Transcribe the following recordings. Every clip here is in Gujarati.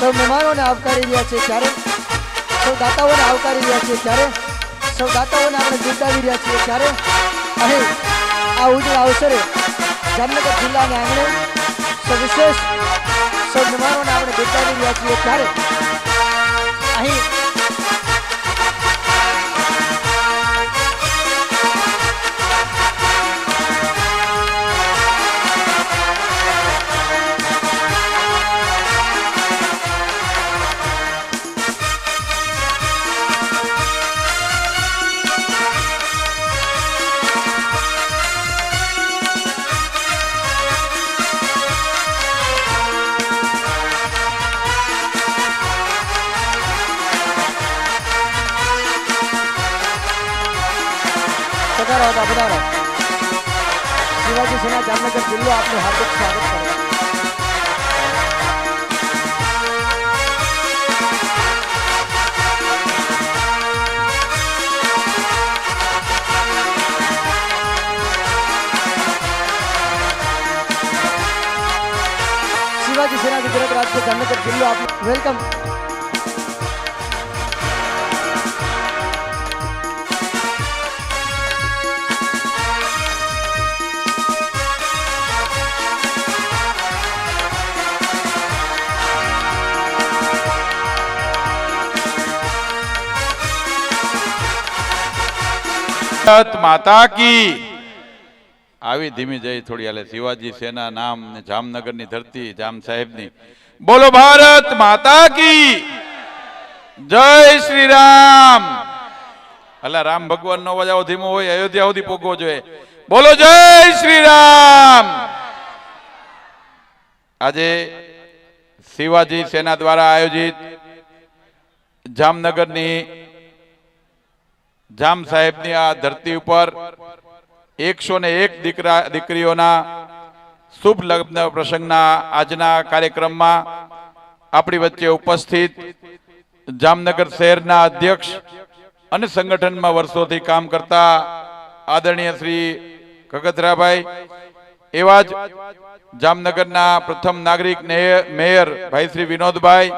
સૌ મહેમાનોને આવકારી રહ્યા છે ત્યારે સૌ દાતાઓને આવકારી રહ્યા છે ત્યારે સૌ દાતાઓને આપણે બિરદાવી રહ્યા છીએ ત્યારે અહીં આ ઉજળા અવસરે જામનગર જિલ્લાના આંગણે સવિશેષ સૌ મહેમાનોને આપણે બિરદાવી રહ્યા છીએ ત્યારે અહીં પધારો શિવાજી સેના જામનગર જિલ્લો આપનું હાર્દિક સ્વાગત કરે શિવાજી સેના ગુજરાત રાજ્ય જામનગર જિલ્લો આપનું વેલકમ माता की આવી ધીમી જઈ થોડી હાલે શિવાજી સેના નામ ને જામનગર ની ધરતી જામ સાહેબ ની બોલો ભારત માતા કી જય શ્રી રામ અલા રામ ભગવાન નો અવાજ આવો ધીમો હોય અયોધ્યા સુધી પોગવો જોઈએ બોલો જય શ્રી રામ આજે શિવાજી સેના દ્વારા આયોજિત જામનગર ની જામ સાહેબ ની આ ધરતી ઉપર 101 દીકરીઓના શુભ લગ્ન પ્રસંગના આજના કાર્યક્રમમાં આપણી વચ્ચે ઉપસ્થિત જામનગર શહેરના અધ્યક્ષ અને સંગઠનમાં વર્ષોથી કામ કરતા આદરણીય શ્રી કગથરાભાઈ એવા જ જામનગરના પ્રથમ નાગરિક મેયર ભાઈ શ્રી વિનોદભાઈ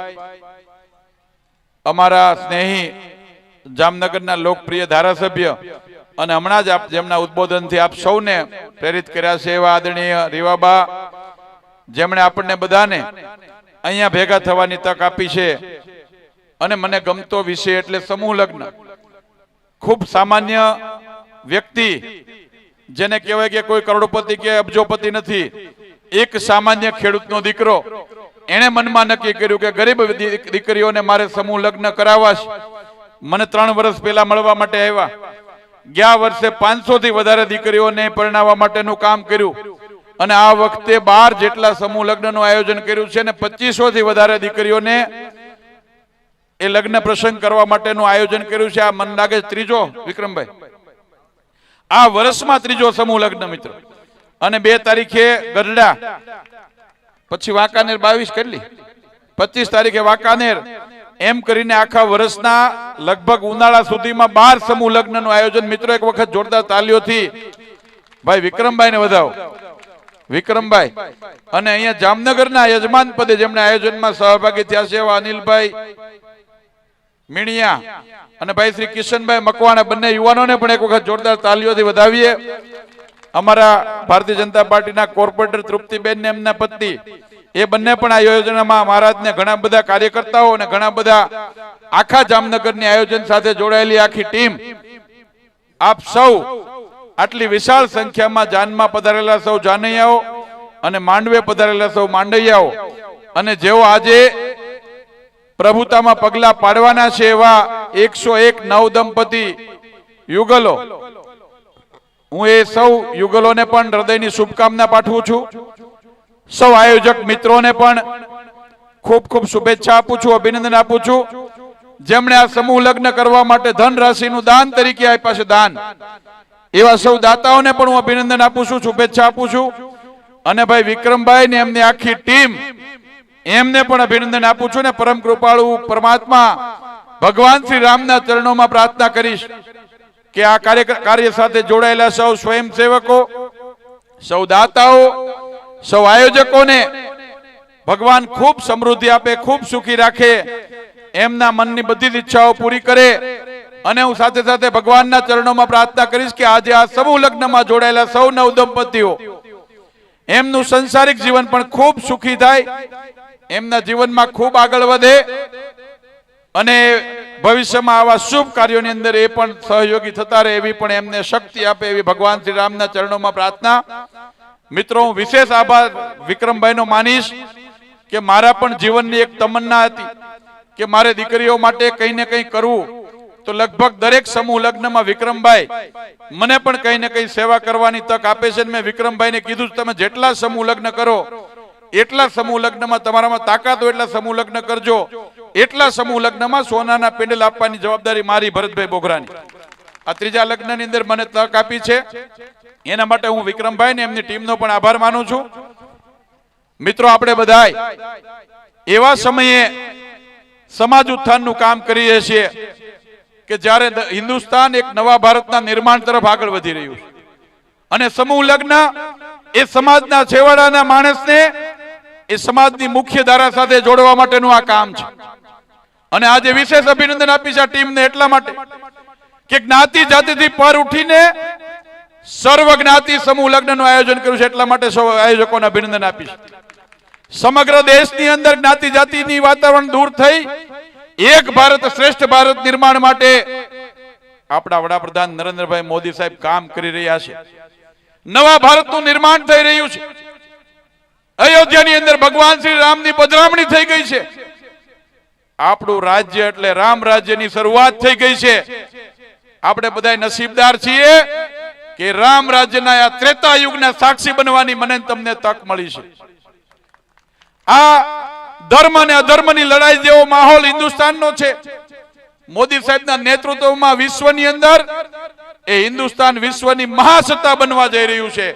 અમારા સ્નેહી જામનગરના લોકપ્રિય ધારાસભ્ય અને હમણાં જ જેમના ઉદ્બોધનથી આપ સૌને પ્રેરિત કર્યા છે એવા આદરણીય રીવાબા જેમણે આપણને બધાને અહીંયા ભેગા થવાની તક આપી છે અને મને ગમતો વિષય એટલે સમૂહ લગ્ન ખૂબ સામાન્ય વ્યક્તિ જેને કહેવાય કે કોઈ કરોડપતિ કે અબજોપતિ નથી એક સામાન્ય ખેડૂતનો દીકરો એણે મનમાં નક્કી કર્યું કે ગરીબ દીકરીઓને મારે સમૂહ લગ્ન કરાવવા છે મને 3 વર્ષ પહેલા મળવા માટે આવ્યા ગયા વર્ષે 500 થી વધારે દીકરીઓને પરણાવવા માટેનું કામ કર્યું અને આ વખતે 12 જેટલા સમૂહ લગ્નનું આયોજન કર્યું છે અને 2500 થી વધારે દીકરીઓને એ લગ્ન પ્રસંગ કરવા માટેનું આયોજન કર્યું છે આ મન લાગે ત્રીજો વિક્રમભાઈ આ વર્ષમાં ત્રીજો સમૂહ લગ્ન મિત્રો અને 2 તારીખે ગઢડા પછી વાંકાનેર 22 કેટલી 25 તારીખે વાંકાનેર એમ કરીને આખા વર્ષના લગભગ ઉનાળા સુધીમાં 12 સમૂહ લગ્નનું આયોજન મિત્રો એક વખત જોરદાર તાલીઓથી ભાઈ વિક્રમભાઈને વધાવો વિક્રમભાઈ અને અહીંયા જામનગરના યજમાન પદે જેમણે આયોજનમાં સહભાગી થયા છે એવા અનિલભાઈ મીણિયા અને ભાઈ શ્રી કિશનભાઈ મકવાણા બંને યુવાનોને પણ એક વખત જોરદાર તાલીઓથી વધાવીએ અમારા ભારતીય જનતા પાર્ટીના કોર્પોરેટર તૃપ્તિબેન ને એમના પત્ની એ બંને પણ આ યોજનામાં મહારાજને ઘણા બધા કાર્યકર્તાઓ અને ઘણા બધા આખા જામનગરની આયોજન સાથે જોડાયેલી આખી ટીમ આપ સૌ આટલી વિશાળ સંખ્યામાં જાનમાં પધારેલા સૌ જાનૈયાઓ અને માંડવે પધારેલા સૌ માંડૈયાઓ અને જેઓ આજે પ્રભુતામાં પગલા પાડવાના છે એવા 101 નવદંપતિ યુગલો હું એ સૌ યુગલોને પણ હૃદયની શુભકામના પાઠવું છું સૌ આયોજક મિત્રોને પણ ખૂબ ખૂબ શુભેચ્છા આપું છું અભિનંદન આપું છું જેમણે આ સમૂહ લગ્ન કરવા માટે ધન રાશિનું દાન તરીકે આપ્યા છે દાન એવા સૌ દાતાઓને પણ હું અભિનંદન આપું છું શુભેચ્છા આપું છું અને ભાઈ વિક્રમભાઈ ને એમની આખી ટીમ એમને પણ અભિનંદન આપું છું ને પરમ કૃપાળુ પરમાત્મા ભગવાન શ્રી રામના ચરણોમાં પ્રાર્થના કરીશ કે આ કાર્ય સાથે જોડાયેલા સૌ સ્વયંસેવકો સૌ દાતાઓ સૌ આયોજકોને ભગવાન ખૂબ સમૃદ્ધિ આપે, ખૂબ સુખી રાખે, એમના મનની બધી જ ઈચ્છાઓ પૂરી કરે. અને હું સાથે સાથે ભગવાનના ચરણોમાં પ્રાર્થના કરીશ કે આજે આ સમૂહ લગ્નમાં જોડાયેલા સૌ નવદંપતીઓ એમનું સંસારિક જીવન પણ ખૂબ સુખી થાય, એમના જીવનમાં ખૂબ આગળ વધે અને ભવિષ્યમાં આવા શુભ કાર્યોની અંદર એ પણ સહયોગી થતા રહે એવી પણ એમને શક્તિ આપે એવી ભગવાન શ્રી રામના ચરણોમાં પ્રાર્થના. મિત્રો, હું વિશેષ આભાર વિક્રમભાઈનો માનીશ કે મારા પણ જીવનની એક તમન્ના હતી કે મારે દીકરીઓ માટે કંઈ ને કંઈ કરવું. તો લગભગ દરેક સમૂહ લગ્નમાં વિક્રમભાઈ મને પણ કંઈ ને કંઈ સેવા કરવાની તક આપે છે. મેં વિક્રમભાઈને કીધું તમે જેટલા સમૂહ લગ્ન કરો એટલા સમૂહ લગ્નમાં તમારામાં તાકાત હોય એટલા સમૂહ લગ્ન કરજો. એટલા સમૂહ લગ્નમાં સોનાના પેન્ડલ આપવાની જવાબદારી મારી, ભરતભાઈ બોગરાની. આ ત્રીજા લગ્નની અંદર મને તક આપી છે, એના માટે હું વિક્રમભાઈ ને એમની ટીમનો પણ આભાર માનું છું. મિત્રો, આપણે બધાય એવા સમયે સમાજ ઉત્થાનનું કામ કરીએ છીએ કે જ્યારે હિન્દુસ્તાન એક નવા ભારતના નિર્માણ તરફ આગળ વધી રહ્યું છે અને સમૂહ લગ્ન એ સમાજના છેવાડાના માણસને એ સમાજની મુખ્ય ધારા સાથે જોડવા માટેનું આ કામ છે. અને આજે વિશેષ અભિનંદન આપીશ આ ટીમને એટલા માટે કે જ્ઞાતિ જાતિથી પર ઉઠીને સર્વ જ્ઞાતિ સમૂહ લગ્નનું આયોજન કર્યું છે. એટલા માટે સૌ આયોજકોને અભિનંદન આપીશ. સમગ્ર દેશની અંદર જ્ઞાતિ જાતિની વાતાવરણ દૂર થઈ એક ભારત શ્રેષ્ઠ ભારત નિર્માણ માટે આપણા વડાપ્રધાન નરેન્દ્રભાઈ મોદી સાહેબ કામ કરી રહ્યા છે. નવા ભારતનું નિર્માણ થઈ રહ્યું છે. અયોધ્યાની અંદર ભગવાન શ્રી રામની પધરામણી થઈ ગઈ છે. આપણું રાજ્ય એટલે રામ રાજ્યની શરૂઆત થઈ ગઈ છે. આપણે બધા નસીબદાર છીએ કે રામ રાજ્યના આ ત્રેતા યુગના સાક્ષી બનવાની મને તમને તક મળી છે. આ ધર્મ અને અધર્મની લડાઈ જેવો માહોલ હિન્દુસ્તાનનો છે. મોદી સાહેબના નેતૃત્વમાં વિશ્વની અંદર એ હિન્દુસ્તાન વિશ્વની મહાસત્તા બનવા જઈ રહ્યું છે.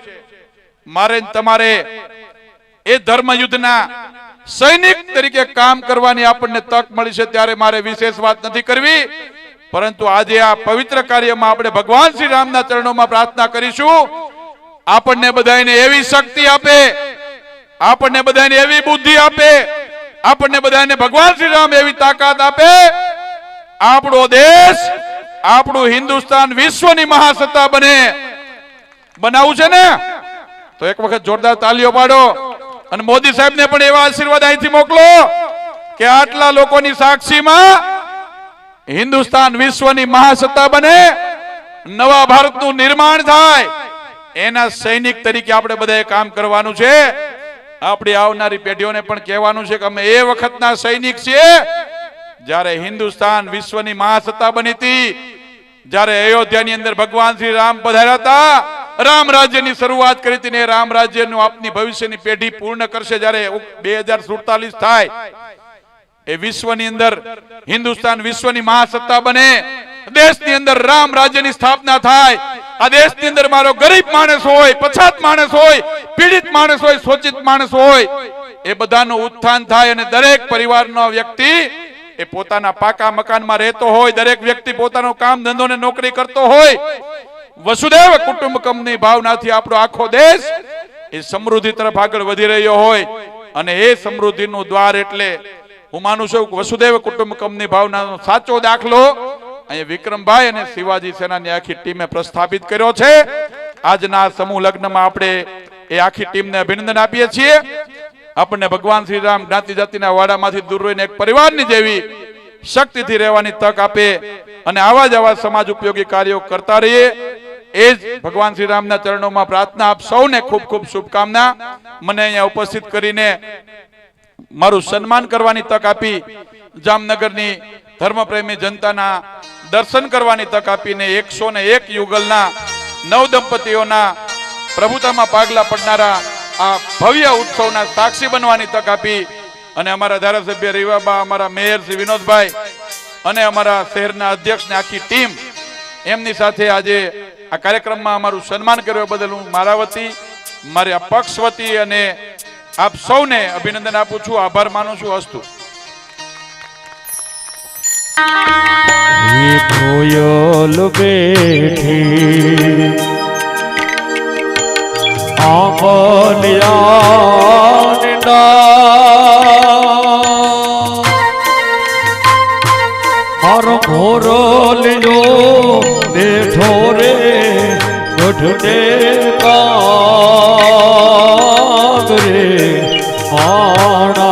મારે તમારે એ ધર્મ યુદ્ધના સૈનિક તરીકે કામ કરવાની આપણને તક મળી છે. ત્યારે મારે વિશેષ વાત નથી કરવી, પરંતુ આજે આ પવિત્ર કાર્યમાં આપણે ભગવાન શ્રી રામના ચરણોમાં પ્રાર્થના કરીશું આપણને બધાને એવી શક્તિ આપે, આપણને બધાને એવી બુદ્ધિ આપે, આપણને બધાને ભગવાન શ્રી રામ એવી તાકાત આપે. આપણો દેશ, આપણું હિન્દુસ્તાન વિશ્વની મહાસત્તા બને. બનાવવું છે ને? તો એક વખત જોરદાર તાલીઓ પાડો અને મોદી સાહેબને પણ એવા આશીર્વાદ અહીંથી મોકલો કે આટલા લોકોની સાક્ષીમાં હિન્દુસ્તાન વિશ્વની મહાસત્તા બને, નવા ભારતનું નિર્માણ થાય. એના સૈનિક તરીકે આપણે બધાએ કામ કરવાનું છે. આપણી આવનારી પેઢીઓને પણ કહેવાનું છે કે અમે એ વખતના સૈનિક છીએ જ્યારે હિન્દુસ્તાન વિશ્વની મહાસત્તા બની હતી, જ્યારે અયોધ્યાની અંદર ભગવાન શ્રી રામ પધાર્યા હતા, રામ રાજ્યની શરૂઆત કરી હતી ને રામ રાજ્યનું આપની ભવિષ્યની પેઢી પૂર્ણ કરશે. જ્યારે 2047 થાય એ વિશ્વની અંદર હિન્દુસ્તાન વિશ્વની મહાસત્તા બને, દેશની અંદર રામ રાજ્યની સ્થાપના થાય. આ દેશની અંદર મારો ગરીબ માણસ હોય, પછાત માણસ હોય, પીડિત માણસ હોય, શોષિત માણસ હોય, એ બધાનું ઉત્થાન થાય અને દરેક પરિવારનો વ્યક્તિ એ પોતાના પાકા મકાનમાં રહેતો હોય, દરેક વ્યક્તિ પોતાનું કામ ધંધો ને નોકરી કરતો હોય. વસુદેવ કુટુંબકમની ભાવનાથી આપણો આખો દેશ એ સમૃદ્ધિ તરફ આગળ વધી રહ્યો હોય અને એ સમૃદ્ધિનું દ્વાર એટલે હું માનું છું વસુદેવ કુટુંબકમની ભાવનાનો સાચો દાખલો અહીંયા વિક્રમભાઈ અને શિવાજી સેનાની આખી ટીમે પ્રસ્થાપિત કર્યો છે. આજના સમૂહ લગ્નમાં આપણે એ આખી ટીમને અભિનંદન આપીએ છીએ. આપણને ભગવાન શ્રી રામ જ્ઞાતિ જાતિના વાડામાંથી દૂર રહીને એક પરિવારની જેવી શક્તિથી રહેવાની તક આપે અને આવા જ આવા સમાજ ઉપયોગી કાર્યો કરતા રહીએ. એ જ ભગવાન શ્રી રામના ચરણોમાં પ્રાર્થના. આપ સૌને ખૂબ ખૂબ શુભકામના. મને અહીંયા ઉપસ્થિત કરીને મારું સન્માન કરવાની તક આપી, જામનગરની ધર્મપ્રેમી જનતાના દર્શન કરવાની તક આપીને 101 યુગલના નવ દંપતીઓના પ્રભુતામાં પાગલા પડનારા આ ભવ્ય ઉત્સવના સાક્ષી બનવાની તક આપી અને અમારા ધારાસભ્ય રીવાબા, અમારા મેયર શ્રી વિનોદભાઈ અને અમારા શહેરના અધ્યક્ષની આખી ટીમ એમની સાથે આજે આ કાર્યક્રમમાં અમારું સન્માન કર્યો બદલ હું મારા વતી, મારી આ પક્ષ વતી અને આપ સૌને અભિનંદન આપું છું, આભાર માનું છું. અસ્તુ. કોયલ બેઠી આંગલિયા પીઠને કાગરે આણા